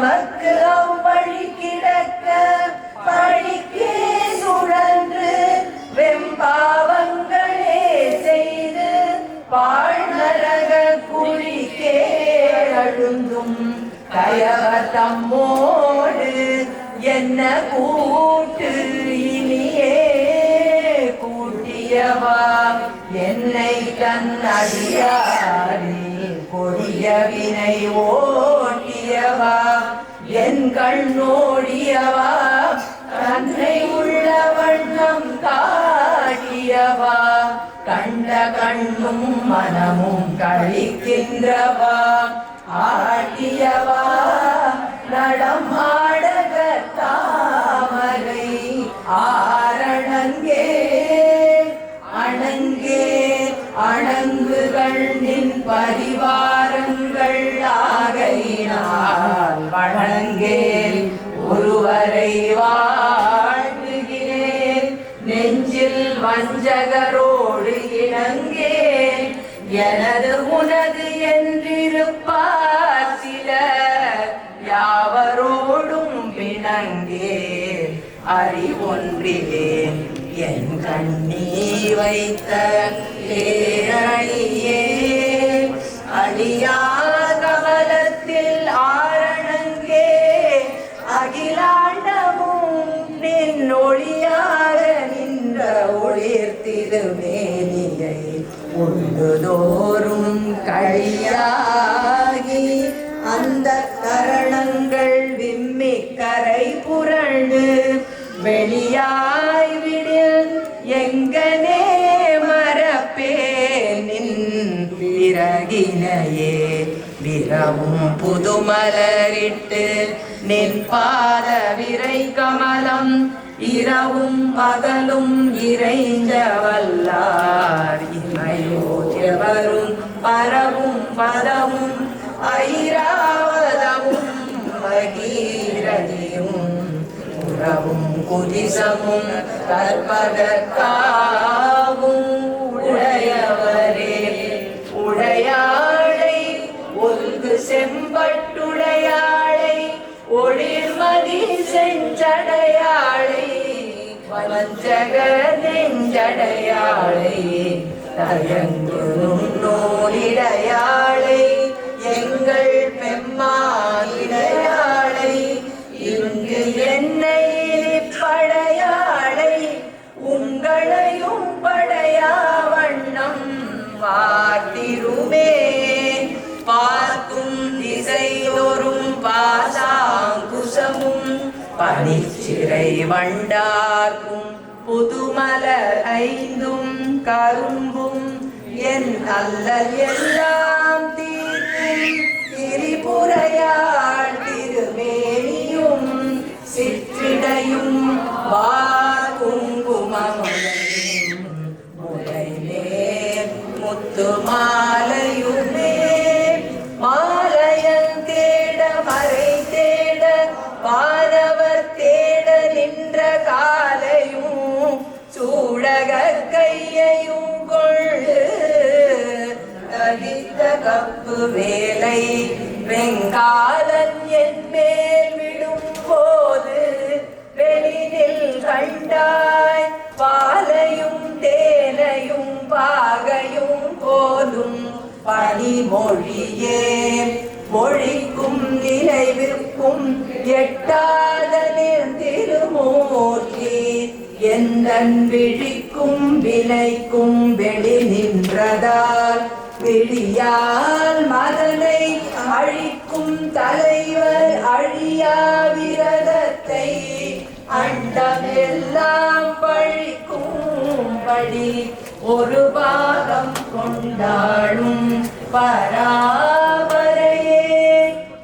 எமக்கு அவ்வழி கிடக்க பழிக்கே சுழன்று வெம்பாவங்களே செய்து பாழ்நரக குழிக்கே அழுந்தும் கயவர் தம்மோடு என்ன கூட்டு இனியே கூட்டியவா என்னை கண்ணடியாரி கொடிய வினை ஓட்டியவா என் கண்ணோடியவா தன்னை உள்ள வண்ணம் காட்டியவா கண்ட கண்ணும் மனமும் கழிக்கின்றவா ஆட்டியவா நடம் ஆடக தாமரை ஆரணங்கே அணங்கே அணங்குகள் நின் பரிவாரங்கள் ஆகையினால் வணங்கேன் ஒருவரை வாழ்த்துகிறேன் நெஞ்சில் வஞ்சகரோடு இணங்கேன் எனது உனது என்றிருப்பார் சிலர் யாவரோடும் பிணங்கேன் அறிவொன்றிலேன் என் கண்ணீர் வைத்த பேரணியே அழியா கமலத்தில் ஆரணங்கே அகிலாண்டமும் நின் ஒளியாக நின்ற ஒளிர்த்திருமேனியை உண்டுதோறும் கழியாகி அந்த கரணங்கள் விம்மி கரை புரண்டு வெளியாய் விடில் எங்கனே மரப்பேன் விறகினையே விரவும் புதுமலரிட்டு நின் பாத விரை கமலம் இரவும் பகலும் இறைஞ்ச வல்லார் இமையோற்றவரும் பரவும் பதவும் ஐராவதமும் பகீரதியும் உறவும் குதிசமும் கற்பதற்காவும் உடையவரே உடையாளை ஒல்கு செம்பட்டுடையாளை ஒளிர்மதி செஞ்சடையாளை வஞ்சக நெஞ்சடையாளை தயங்கும் நூலிடையாளை எங்கள் பெம்மாயிடையாளை இங்கு என்னை படையாளை உங்களையும் படையா வண்ணம் வாட்டிருமே பார்க்கும் திசைதோறும் பாசாங்குசமும் பனிச்சிறை வண்டார்க்கும் புதுமலர் ஐந்தும் கரும்பும் என் அல்லல் எல்லாம் தீர்க்கும் திரிபுரையாள் திருமேனியும் சிற்றிடையும் குங்குமமும் முலைமேல் முத்து மாலையுமே மாலையன் தேட மறை தேட வானவர் தேட நின்ற காலையும் சூடக கையையும் கொள்ளு தலித்த கப்பு வேலை வெங்காலன் என் மேல் விடும் போது வெளியில் கண்டாய் பாலையும் தேனையும் பாகையும் போலும் பனிமொழியே மொழிக்கும் நினைவிற்கும் எட்டாத திருமூர்த்தி எந்தன் விழிக்கும் வினைக்கும் வெளி நின்றதால் விழியால் மதனை அழிக்கும் தலைவர் அழியா விரதத்தை அண்டம் எல்லாம் பழிக்கும்படி ஒரு பாகம் கொண்டாடும் பராபரையே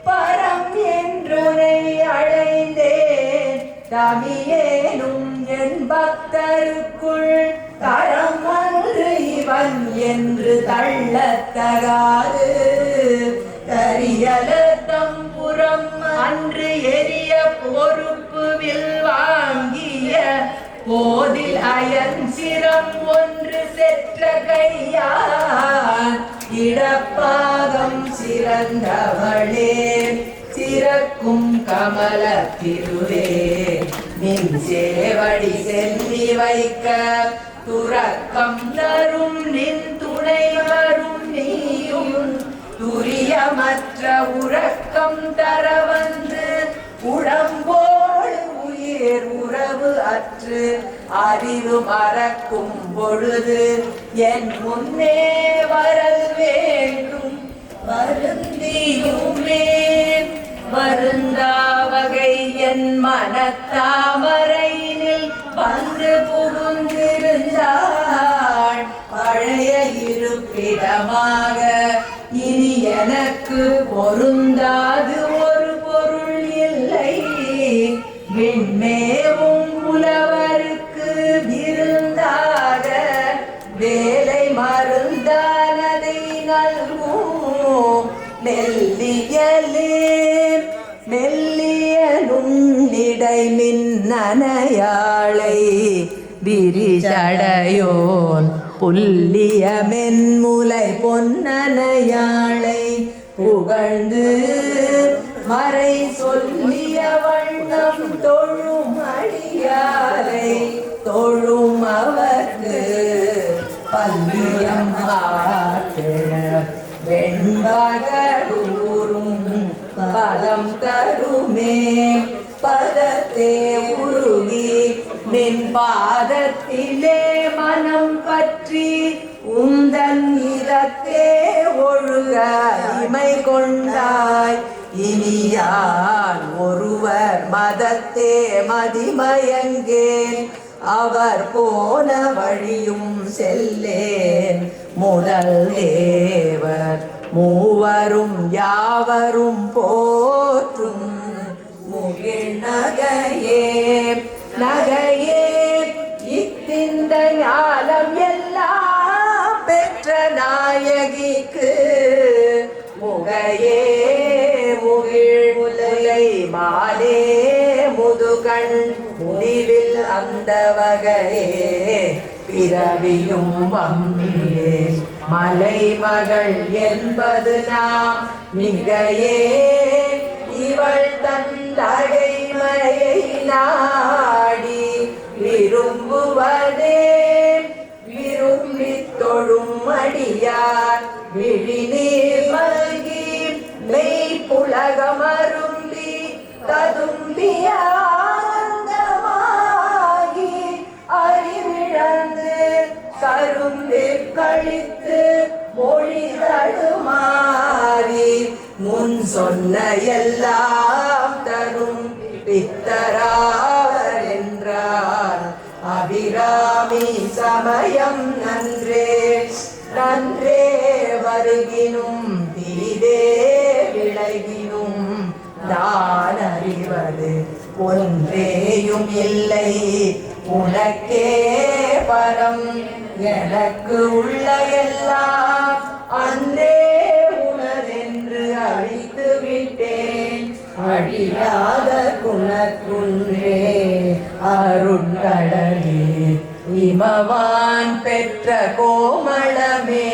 பரம் என்றுரை அடைந்தேன் தமியேனும் என் பக்தருக்குள் தரம் அன்று இவன் என்று தள்ளத்தகாது கரியல தம்புறம் அன்று எரிய பொறுப்பு வில் வாங்கிய போதில் அயன் சிரம் ஒன்று செற்ற கையால் இடப்பாகம் சிறந்தவளே திறக்கும் கமல திருவே நின் சேவடி செல்லி வைக்க துறக்கம் தரும் நின் துணை வரும் நீயும் துரியமற்ற உறக்கம் தர வந்து உடம்போடு உயிர் உறவு அற்று அறிவு மறக்கும் பொழுது என் முன்னே வரல் வேண்டும் வருந்தியுமே வருந்தா வகை என் மனத்தாமரையினில் வந்து புகுந்திருந்தாள் பழைய இருப்பிடமாக இனி எனக்கு பொருந்தாது ஒரு பொருள் இல்லை விண்மேவும் புலவருக்கு விருந்தாக வேலை மருந்தானதை நல்கும் மெல்லியலே மெல்லியலும் இடை மின்னனையாளை விரிசடையோன் புல்லிய மென்முலை பொன்னனையாளை புகழ்ந்து மறை சொல்லிய வண்ணம் தொழும் அடியாரை தொழும் அவர்க்கு பல்லியம் வெண்பகூரும் பதம் தருமே பதத்தே உருகி நின் பாதத்திலே மனம் பற்றி உந்தன் இரத்தே ஒழுக இமை கொண்டாய் இனியான் ஒருவர் மதத்தே மதிமயங்கேன் அவர் போன வழியும் செல்லேன் முதல் தேவர் மூவரும் யாவரும் போற்றும் முகில் நகையே நகையே இத்திந்த ஞானம் எல்லாம் பெற்ற நாயகிக்கு முகையே முகில் முலை மாலே முதுகண் முடிவில் அந்த வகையே பிறவியும் வம்பிலே மலை மகள் என்பது நாம் மிகையே இவள் தந்தைமையை நாடி விரும்புவதே விரும்பி தொழும் அடியார் விழிநீர் மல்கி மெய் புலகமரும்பி ததும்பிய ஆனந்தமாகி அறிவிழந்து கரும்பி கழித்து மொழி தடுமாறி முன் சொன்ன எல்லாம் தரும் பித்தராவர் என்றார் அபிராமி சமயம் நன்றே நன்றே வருகினும் தீதே விளைகினும் நான் அறிவது ஒன்றேயும் இல்லை உனக்கே பரம் எனக்கு உள்ள எல்லாம் அன்றே உனதென்று அழித்து விட்டேன் அழியாத குணக்குன்றே அருட்கடலே இமவான் பெற்ற கோமளமே